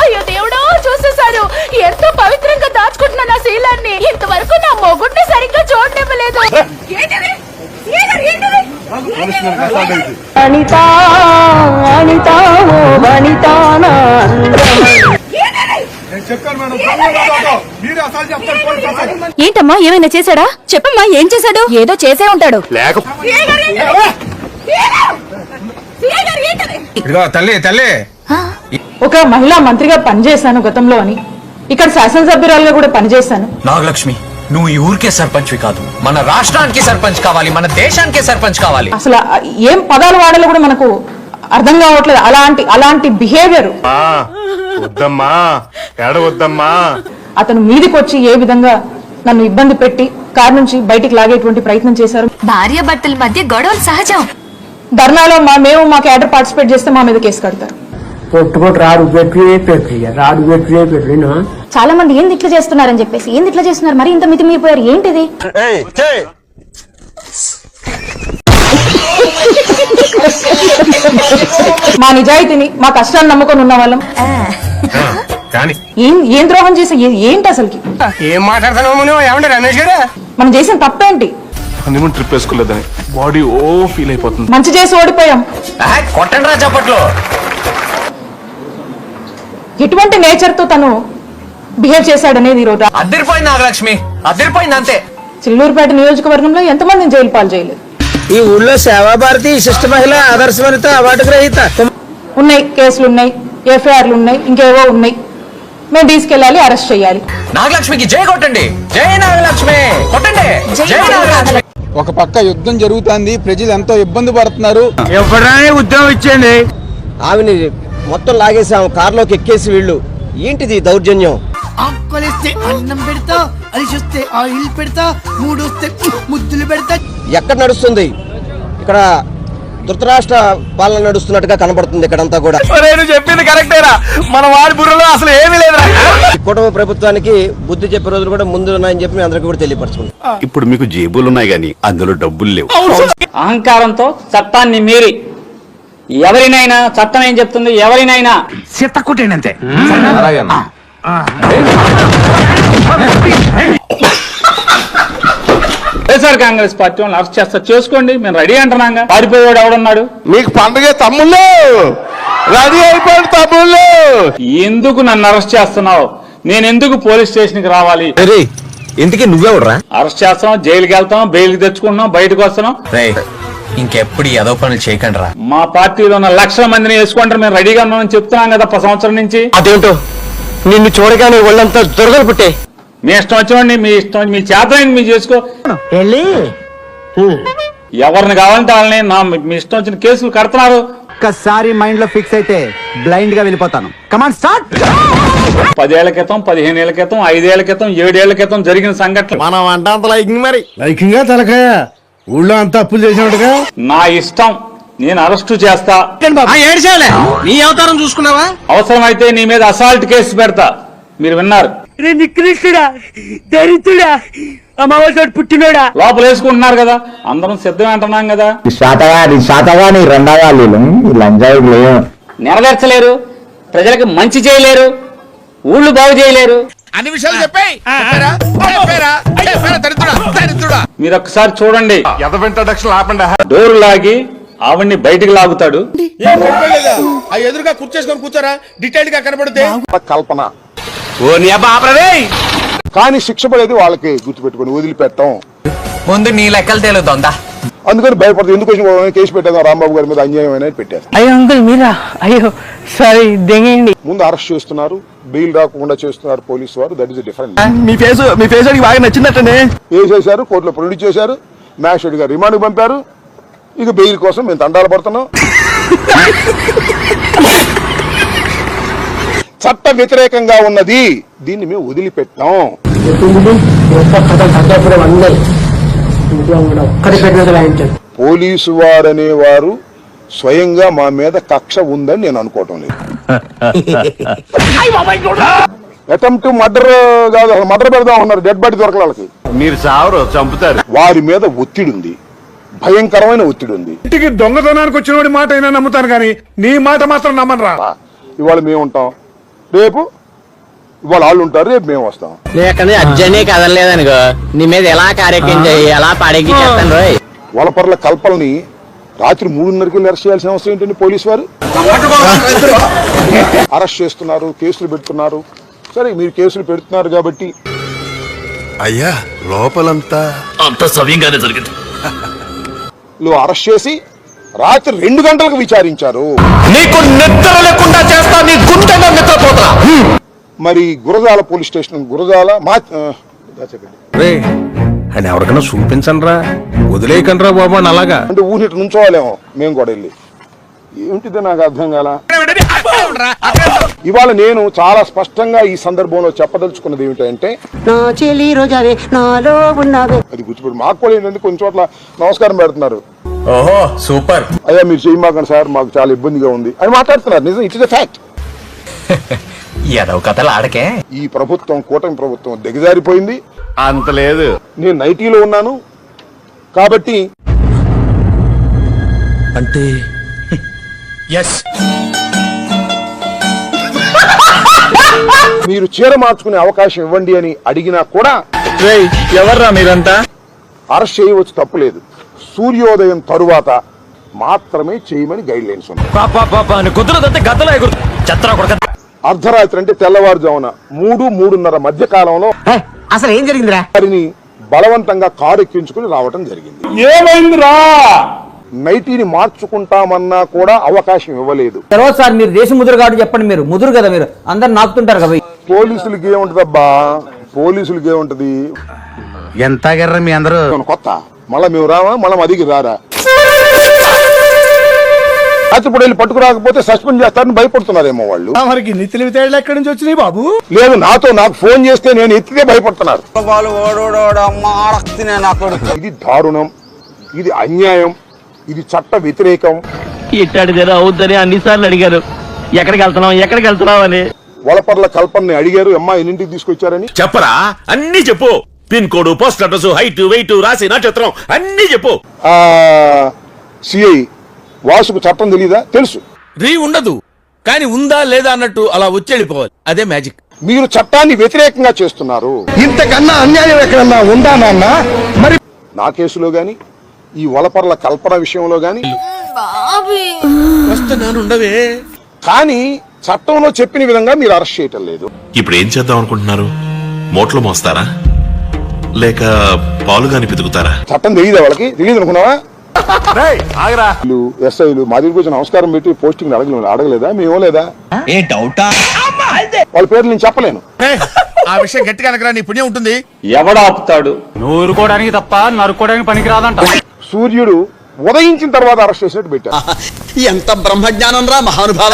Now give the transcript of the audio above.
అయ్యో దేవుడో, చూసేశారు ఎంతో పవిత్రంగా దాచుకుంటున్నా నా శీలాన్ని. ఇంతవరకు నా మొగుడిని సరిగ్గా చూడనివ్వలేదు. ఏంటమ్మా, ఏమైనా చేశాడా? చెప్పమ్మా, ఏం చేశాడు? ఏదో చేసే ఉంటాడు. తల్లి ఒక మహిళా మంత్రిగా పనిచేశాను గతంలో అని, ఇక్కడ శాసనసభ్యురాలుగా కూడా పనిచేశాను. నాగలక్ష్మి, నువ్వు ఈ ఊరికే సర్పంచ్వి కాదు, మన రాష్ట్రానికి సర్పంచ్ కావాలి, మన దేశానికే సర్పంచ్ కావాలి. అసలు ఏం పదాలు వాడాలో కూడా మనకు అర్థం కావట్లేదు. అలాంటి బిహేవియర్. అతను మీదికి వచ్చి ఏ విధంగా నన్ను ఇబ్బంది పెట్టి కారు నుంచి బయటికి లాగేటువంటి ప్రయత్నం చేశారు. భార్య భర్తల మధ్య గొడవలు సహజం. ధర్నాలో మా క్యాడర్ పార్టిసిపేట్ చేస్తే మా మీద కేసు కడతారు. చాలా మంది ఏంది ఇట్లా చేస్తున్నారని చెప్పేసి, ఏంది ఇట్లా చేస్తున్నారు, మరి ఇంత మితిమీరిపోయారు, ఏంటిది? మా నిజాయితీని, మా కష్టాన్ని నమ్ముకొని ఉన్న వాళ్ళం ఏం ద్రోహం చేసా? ఏంటి అసలుకి ఏం మాట్లాడుతున్నావు? ఏమంటే రమేష్ గారు, మనం చేసిన తప్పేంటి? హనీమూన్ ట్రిప్ వేసుకోలేదని బాడీ ఫీల్ అయిపోతుంది. మంచి చేసి ఓడిపోయాం. కొట్టండి రా చప్పట్లో. ఎటువంటి నేచర్ తో తను బిహేవ్ చేశాడనేది ఈరోజు అదిరిపోయింది నాగలక్ష్మి, అదిరిపోయింది అంతే. చిల్లూరుపేట నియోజకవర్గంలో ఎంతమందిని జైలు పాలు చేయలేదు. ఈ ఊళ్ళో సేవాభారతి శిష్ట మహిళ ఆదర్శ వనిత అవార్డు గ్రహీత ఉన్నాయి, కేసులు ఉన్నాయి, ఎఫ్ఐఆర్లు ఉన్నాయి, ఇంకేవో ఉన్నాయి. మేము తీసుకెళ్ళాలి, అరెస్ట్ చేయాలి. నాగలక్ష్మికి జై కొట్టండి, జై నాగలక్ష్మి కొట్టండి, జై నాగలక్ష్మి. ఒక పక్క యుద్ధం జరుగుతుంది, ప్రజలు ఎంతో ఇబ్బంది పడుతున్నారు. ఎవరైనా ఉద్యోగం ఇచ్చేయండి. ఆమెని మొత్తం లాగేసాం, కారులోకి ఎక్కేసి వీళ్ళు. ఏంటిది దౌర్జన్యం? ఆకులిస్తే అన్నం పెడతా, అరిచొస్తే ఆయిల్ పెడతా, మూడొస్తే ముద్దులు పెడతా. ఎక్కడ నడుస్తుంది? ఇక్కడ ధృతరాష్ట్ర పాలన నడుస్తున్నట్టుగా కనబడుతుంది ఇక్కడంతా కూడా. చెప్పింది కరెక్టేరా, మన వాడి బుర్రలో అసలు ఏమీ లేదు. కుటుంబ ప్రభుత్వానికి బుద్ధి చెప్పే రోజులు కూడా ముందు ఉన్నాయని చెప్పి అందరికీ కూడా తెలియపరచుకుంటాం. ఇప్పుడు మీకు జేబులు ఉన్నాయి గానీ అందులో డబ్బులు లేవు. అహంకారంతో చట్టాన్ని మీరి ఎవరినైనా, చట్టం ఏం చెప్తుంది, ఎవరినైనా చిత్తకుట్టండి అంతే. వైఎస్ఆర్ కాంగ్రెస్ పార్టీ వాళ్ళని అరెస్ట్ చేస్తా, చేసుకోండి, మేము రెడీ అంటున్నాగా. పారిపోయాడు ఎవడున్నాడు? మీకు పండుగ తమ్ముళ్ళు రెడీ అయిపోయింది. తమ్ముళ్ళు ఎందుకు నన్ను అరెస్ట్ చేస్తున్నావు? నేను ఎందుకు పోలీస్ స్టేషన్ కి రావాలి? ఎందుకే నువ్వెవడరా? అరెస్ట్ చేస్తాం, జైలుకి వెళ్తాం, బెయిల్ తెచ్చుకుంటున్నాం, బయటకు వస్తున్నాం. ఇంకెప్పుడు ఏదో పనులు చేయకండి రా. మా పార్టీలో ఉన్న లక్షల మందిని వేసుకుంటారు, మేము రెడీగా ఉన్నామని చెప్తున్నాం కదా సంవత్సరం నుంచి. అదేంటో నిన్ను చూడగానే ఒళ్ళంతా దొరకలు పుట్టే. మీ ఇష్టం వచ్చినండి, మీ ఇష్టం, మీ చేతనైంది మీరు చేసుకో. ఎవరిని కావాలంటే వాళ్ళని మీ ఇష్టం వచ్చిన కేసులు కడుతున్నారు. ఒక్కసారి మైండ్ లో ఫిక్స్ అయితే బ్లైండ్ గా వెళ్ళిపోతాను. Come on start. 10 ఏళ్ల క్రితం, 15 ఏళ్ల క్రితం, 5 ఏళ్ల క్రితం, 7 ఏళ్ల క్రితం జరిగిన సంఘటన. మనం అంటే అంత లైకింగ్, మరి లైకింగ్ గా తలకాయ ఊళ్ళో అంతా అప్పులు చేసినట్టుగా. నా ఇష్టం, నేను అరెస్టు చేస్తా. నీ అవతారం చూసుకున్నావా? అవసరమైతే నీ మీద అసాల్ట్ కేసు పెడతా. మీరు విన్నారు. నికృష్టుడా, దరిద్రుడా, అమావాసోడు పుట్టినోడా లోపల వేసుకుంటున్నారు కదా, అందరం సిద్ధమే అంటున్నాం కదా. నెరవేర్చలేరు, ప్రజలకు మంచి చేయలేరు, ఊళ్ళు బాగు చేయలేరు. అన్ని విషయాలు చెప్పాయి. మీరు ఒక్కసారి చూడండి. ఆపండి. డోర్ లాగి ఆవిడ్ని బయటికి లాగుతాడు. ఎదురుగా కూర్చేసుకొని కూర్చోరా, డీటెయిల్ గా కనబడితే కల్పన. ఓ నీ అబ్బా ఆపరదే. కానీ శిక్ష పడేది వాళ్ళకి గుర్తుపెట్టుకుని వదిలిపెట్టాం. ముందు నీ లెక్కలు తేలుతోందా? అందుకని భయపడుతుంది. ఎందుకు కేసు పెట్టాను రాంబాబు గారి మీద, అన్యాయం అనేది పెట్టారు. అయ్యో అంకుల్ మీరా? అయ్యో సారీ, దెంగండి. ముందు అరెస్ట్ చేస్తున్నారు, బెయిల్ రాకుండా చేస్తున్నారు పోలీసు వారు. That is different. Me face బాగా నచ్చిందటనే. వేసేశారు, కోర్టులో ప్రొడ్యూస్ చేశారు, మ్యాజిస్ట్రేట్ గారు రిమాండ్ పంపారు. ఇక బెయిల్ కోసం మేము తండాలు పడుతున్నాం. చట్ట వ్యతిరేకంగా ఉన్నది, దీన్ని మేము వదిలిపెట్టాం. పోలీసు వారనే వారు స్వయంగా మా మీద కక్ష ఉందని నేను అనుకోవటం లేదు. అటెంప్ట్ మర్డర్ కాదు, మర్డర్ పెడదాం ఉన్నారు. డెడ్ బాడీ దొరకల వాళ్ళకి. మీరు సావరు, చంపుతారు. వారి మీద ఒత్తిడి ఉంది, భయంకరమైన ఒత్తిడి ఉంది. ఇంటికి దొంగతనానికి వచ్చిన మాట అయినా నమ్ముతాను కానీ నీ మాట మాత్రం నమ్మను రా. ఇవాళ మేము ఉంటాం, రేపు ఇవాళ వాళ్ళు ఉంటారు, రేపు మేము వస్తాం. అర్జనే కదలలేదనుకో నీ మీద ఎలా కార్యక్రమం ఎలా పాడేకి చేస్తాను రోయ్. వలపర్ల కల్పల్ని రాత్రి 3:30కి అరెస్ట్ చేయాల్సిన అవసరం ఏంటండి? పోలీసు వారు అరెస్ట్ చేస్తున్నారు, కేసులు పెడుతున్నారు. సరే మీరు కేసులు పెడుతున్నారు కాబట్టి అయ్యా లోపలంతా అంత సవ్యంగానే జరిగింది. అరెస్ట్ చేసి రాత్రి 2 గంటలకు విచారించారు. నీకు నిద్ర లేకుండా చేస్తా, నీ గుండెలో నిద్రపోతా. మరి గురజాల పోలీస్ స్టేషన్ గురజాల అని ఎవరికైనా చూపించండి రా, వదిలేయకండి రా బాబు అని అలాగా అంటే ఊరిట నుంచోవాలేమో మేము కూడా వెళ్ళి. ఏమిటిదో నాకు అర్థం కాల. ఇవాళ నేను చాలా స్పష్టంగా ఈ సందర్భంలో చెప్పదలుచుకున్నది ఏమిటంటే అది గుర్తుపెట్టి మాకు కూడా ఏంటంటే కొన్ని చోట్ల నమస్కారం పెడుతున్నారు. ఓహో సూపర్. అయ్యా మీరు చేయమాకండి సార్, మాకు చాలా ఇబ్బందిగా ఉంది అని మాట్లాడుతున్నారు. నిజం, ఇట్ ఇస్ ఎ ఫ్యాక్ట్. ఏదో కథలు ఆడకే. ఈ ప్రభుత్వం, కూటమి ప్రభుత్వం దిగజారిపోయింది. అంత లేదు. నేను నైటీలో ఉన్నాను కాబట్టి అంటే ఎస్ మీరు చీర మార్చుకునే అవకాశం ఇవ్వండి అని అడిగినా కూడా ఎవర్రా మీరంతా? అరెస్ట్ చేయవచ్చు, తప్పులేదు. సూర్యోదయం తరువాత మాత్రమే చేయమని గైడ్ లైన్స్ ఉన్నాయి. కుదరదంటే గద్దలో ఎగురు చెత్త కొడక. అర్ధరాత్రి అంటే తెల్లవారుజామున 3-3:30 మధ్య కాలంలో అసలు ఏం జరిగిందిరా? వారిని బలవంతంగా కారు ఎక్కించుకుని రావటం జరిగింది. ఏమైందిరా? నైటీని మార్చుకుంటామన్నా కూడా అవకాశం ఇవ్వలేదు. తర్వాత సార్ మీరు దేశ ముదురు కాబట్టి చెప్పండి, మీరు ముదురు కదా, మీరు అందరు నాకుతుంటారు కదా. పోలీసులకి ఏముంటదబ్బా, పోలీసులకి ఏముంటది? ఎంత గర్ర మీ అందరూ కొత్త మళ్ళా మేము రావా, మళ్ళీ అదిగి రారా? రాత్రిపూట వెళ్ళి పట్టుకురాకపోతే సస్పెండ్ చేస్తారని భయపడుతున్నారేమో వాళ్ళు. మనకి నితిలి తేళ్లు ఎక్కడి నుంచి వచ్చినాయి బాబు? లేదు, నాకు ఫోన్ చేస్తే నేను ఎత్తితే భయపడుతున్నారు. ఇది దారుణం, ఇది అన్యాయం, ఇది చట్ట వ్యతిరేకం. ఇట్టాడిదేనా అవుద్దని అన్నిసార్లు అడిగారు, ఎక్కడికి వెళ్తున్నావు అని. వలపర్ల కల్పనని అడిగారు, అమ్మా ఎన్నింటికి తీసుకొచ్చారని. చెప్పరా, అన్ని చెప్పు. Pin code, post address, height, weight, రాసి నక్షత్రం అన్ని చెప్పు. సిఐ వాసుకు చట్టం తెలీదా? తెలుసు. ఉండదు కానీ ఉందా లేదా అన్నట్టు అలా వచ్చేళ్ళిపోవాలి, అదే మ్యాజిక్. మీరు చట్టాన్ని వ్యతిరేకంగా చేస్తున్నారు. ఇంతకన్నా అన్యాయం ఎక్కడన్నా ఉందా నాన్న? మరి నా కేసులో గాని, ఈ వలపర్ల కల్పన విషయంలో గాని వస్తున్నానుండవే. కానీ చట్టంలో చెప్పిన విధంగా మీరు అరెస్ట్ చేయటం లేదు. ఇప్పుడు ఏం చేద్దాం అనుకుంటున్నారు? మోట్లు మోస్తారా లేక పాలుగాని పితుకుతారా? చట్టం తెలియదా వాళ్ళకి? తెలియదు అనుకున్నావా? ఎస్ఐలు మా దగ్గరికి వచ్చి నమస్కారం పెట్టి పోస్టింగ్ అడగలేదా? మేము లేదా? వాళ్ళ పేర్లు నేను చెప్పలేను. ఆ విషయం గట్టిగా అనకరా, నీ పుణ్యం ఉంటుంది. ఎవడాపుతాడు? నూరుకోవడానికి తప్ప నరుకోవడానికి పనికిరాదంట. సూర్యుడు ఉదయించిన తర్వాత అరెస్ట్ చేసినట్టు పెట్టారు. ఎంత బ్రహ్మజ్ఞానం రా మహానుభావ.